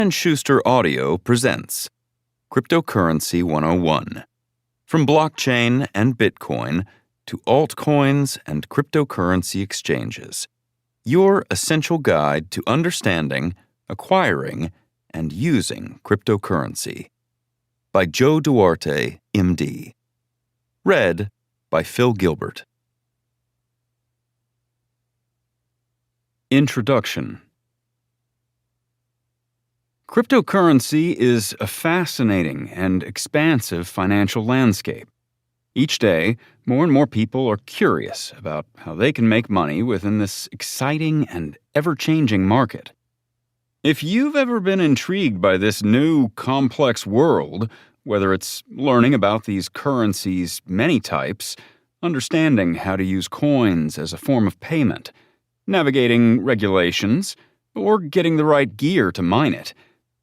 and Schuster Audio presents Cryptocurrency 101. From blockchain and Bitcoin to altcoins and cryptocurrency exchanges, your essential guide to understanding, acquiring, and using cryptocurrency. By Joe Duarte, MD. Read by Phil Gilbert. Introduction. Cryptocurrency is a fascinating and expansive financial landscape. Each day, more and more people are curious about how they can make money within this exciting and ever-changing market. If you've ever been intrigued by this new, complex world, whether it's learning about these currencies' many types, understanding how to use coins as a form of payment, navigating regulations, or getting the right gear to mine it,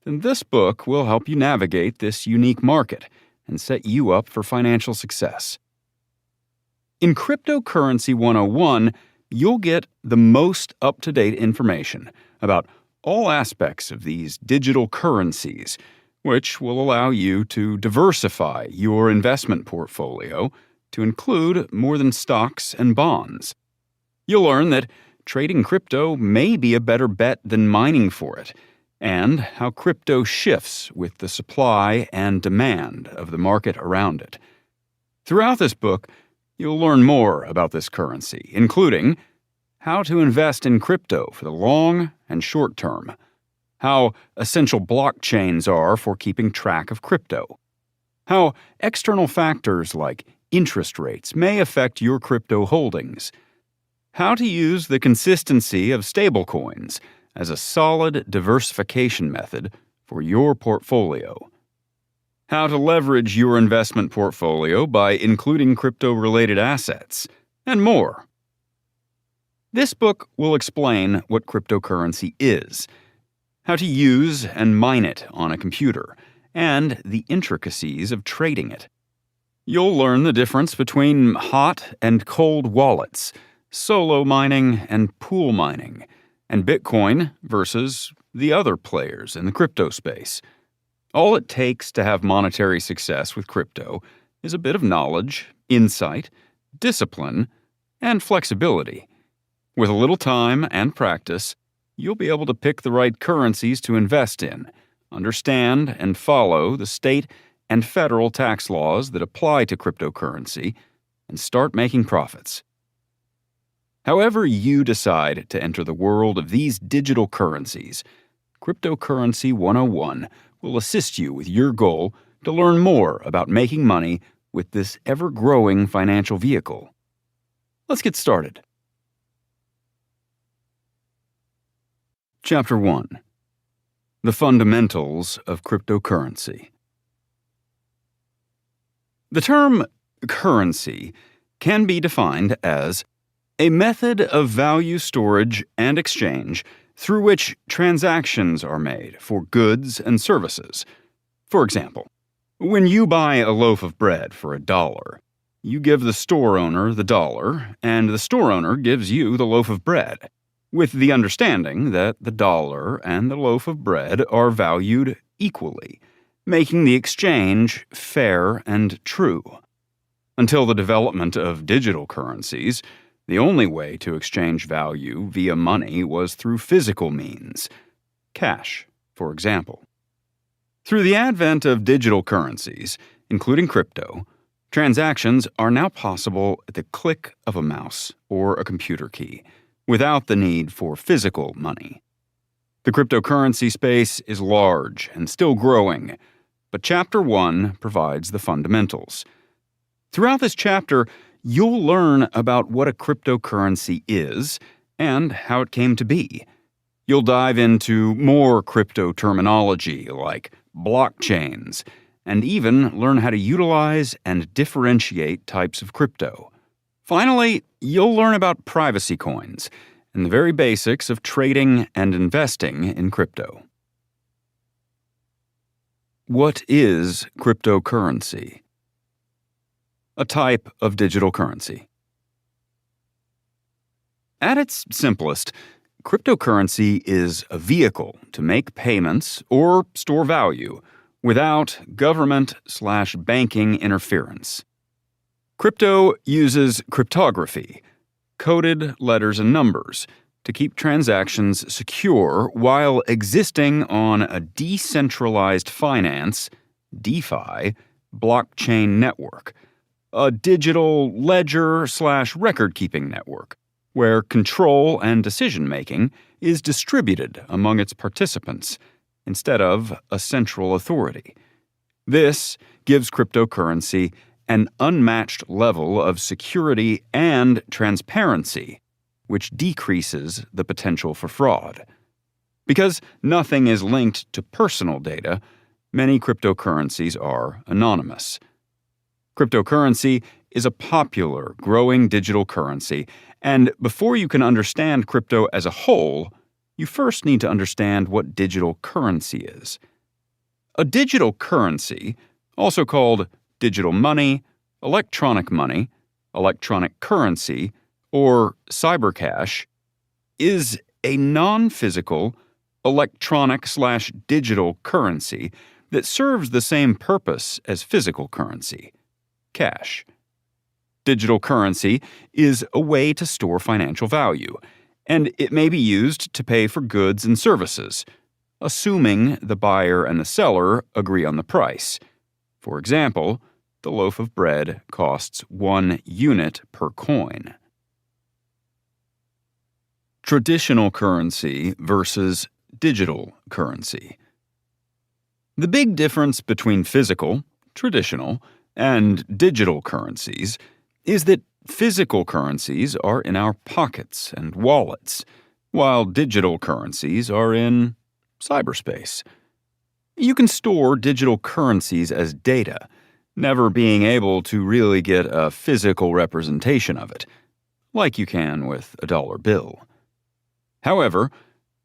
then this book will help you navigate this unique market and set you up for financial success. In Cryptocurrency 101, you'll get the most up-to-date information about all aspects of these digital currencies, which will allow you to diversify your investment portfolio to include more than stocks and bonds. You'll learn that trading crypto may be a better bet than mining for it, and how crypto shifts with the supply and demand of the market around it. Throughout this book, you'll learn more about this currency, including how to invest in crypto for the long and short term, how essential blockchains are for keeping track of crypto, how external factors like interest rates may affect your crypto holdings, how to use the consistency of stablecoins as a solid diversification method for your portfolio, how to leverage your investment portfolio by including crypto-related assets, and more. This book will explain what cryptocurrency is, how to use and mine it on a computer, and the intricacies of trading it. You'll learn the difference between hot and cold wallets, solo mining and pool mining, and Bitcoin versus the other players in the crypto space. All it takes to have monetary success with crypto is a bit of knowledge, insight, discipline, and flexibility. With a little time and practice, you'll be able to pick the right currencies to invest in, understand and follow the state and federal tax laws that apply to cryptocurrency, and start making profits. However you decide to enter the world of these digital currencies, Cryptocurrency 101 will assist you with your goal to learn more about making money with this ever-growing financial vehicle. Let's get started. Chapter 1. The Fundamentals of Cryptocurrency. The term currency can be defined as a method of value storage and exchange through which transactions are made for goods and services. For example, when you buy a loaf of bread for $1, you give the store owner the dollar, and the store owner gives you the loaf of bread, with the understanding that the dollar and the loaf of bread are valued equally, making the exchange fair and true. Until the development of digital currencies, the only way to exchange value via money was through physical means, cash, for example. Through the advent of digital currencies, including crypto, transactions are now possible at the click of a mouse or a computer key, without the need for physical money. The cryptocurrency space is large and still growing, but Chapter 1 provides the fundamentals. Throughout this chapter, you'll learn about what a cryptocurrency is and how it came to be. You'll dive into more crypto terminology like blockchains, and even learn how to utilize and differentiate types of crypto. Finally, you'll learn about privacy coins and the very basics of trading and investing in crypto. What is cryptocurrency? A type of digital currency. At its simplest, Cryptocurrency is a vehicle to make payments or store value without government/banking interference. Crypto uses cryptography, coded letters and numbers, to keep transactions secure while existing on a decentralized finance (DeFi) blockchain network, a digital ledger/record-keeping network, where control and decision-making is distributed among its participants instead of a central authority. This gives cryptocurrency an unmatched level of security and transparency, which decreases the potential for fraud. Because nothing is linked to personal data, many cryptocurrencies are anonymous. Cryptocurrency is a popular, growing digital currency, and before you can understand crypto as a whole, you first need to understand what digital currency is. A digital currency, also called digital money, electronic currency, or cybercash, is a non-physical, electronic/digital currency that serves the same purpose as physical currency, cash. Digital currency is a way to store financial value, and it may be used to pay for goods and services, assuming the buyer and the seller agree on the price. For example, the loaf of bread costs 1 unit per coin. Traditional currency versus digital currency. The big difference between physical, traditional, and digital currencies is that physical currencies are in our pockets and wallets, while digital currencies are in cyberspace. You can store digital currencies as data, never being able to really get a physical representation of it, like you can with a dollar bill. However,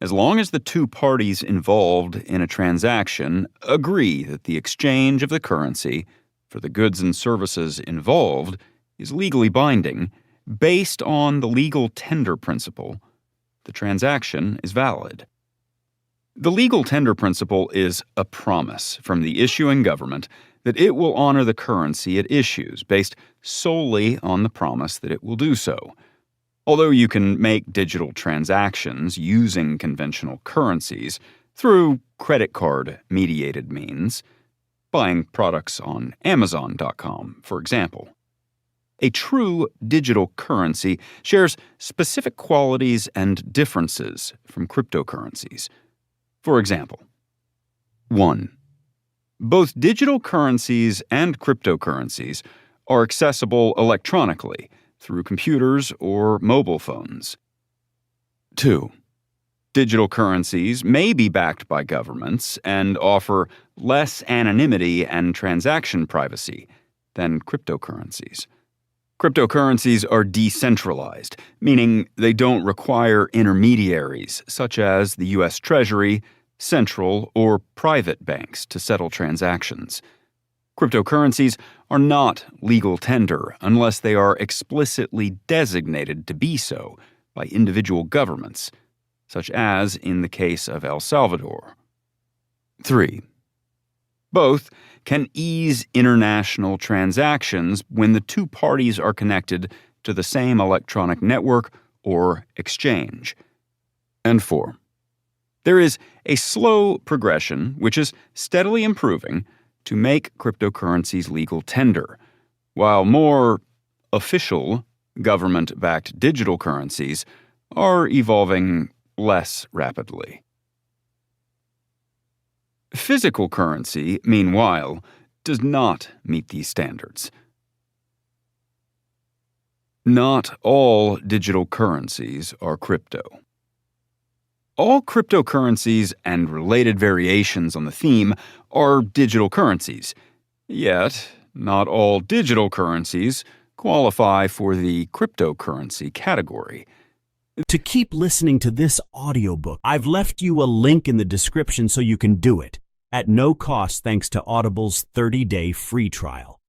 as long as the two parties involved in a transaction agree that the exchange of the currency for the goods and services involved is legally binding, based on the legal tender principle, the transaction is valid. The legal tender principle is a promise from the issuing government that it will honor the currency it issues based solely on the promise that it will do so. Although you can make digital transactions using conventional currencies through credit card-mediated means, buying products on Amazon.com, for example. A true digital currency shares specific qualities and differences from cryptocurrencies. For example, 1. Both digital currencies and cryptocurrencies are accessible electronically through computers or mobile phones. 2. Digital currencies may be backed by governments and offer less anonymity and transaction privacy than cryptocurrencies. Cryptocurrencies are decentralized, meaning they don't require intermediaries such as the U.S. Treasury, central, or private banks to settle transactions. Cryptocurrencies are not legal tender unless they are explicitly designated to be so by individual governments, such as in the case of El Salvador. 3. Both can ease international transactions when the two parties are connected to the same electronic network or exchange. And 4. There is a slow progression, which is steadily improving, to make cryptocurrencies legal tender, while more official, government-backed digital currencies are evolving less rapidly. Physical currency, meanwhile, does not meet these standards. Not all digital currencies are crypto. All cryptocurrencies and related variations on the theme are digital currencies, yet not all digital currencies qualify for the cryptocurrency category. To keep listening to this audiobook, I've left you a link in the description so you can do it, at no cost thanks to Audible's 30-day free trial.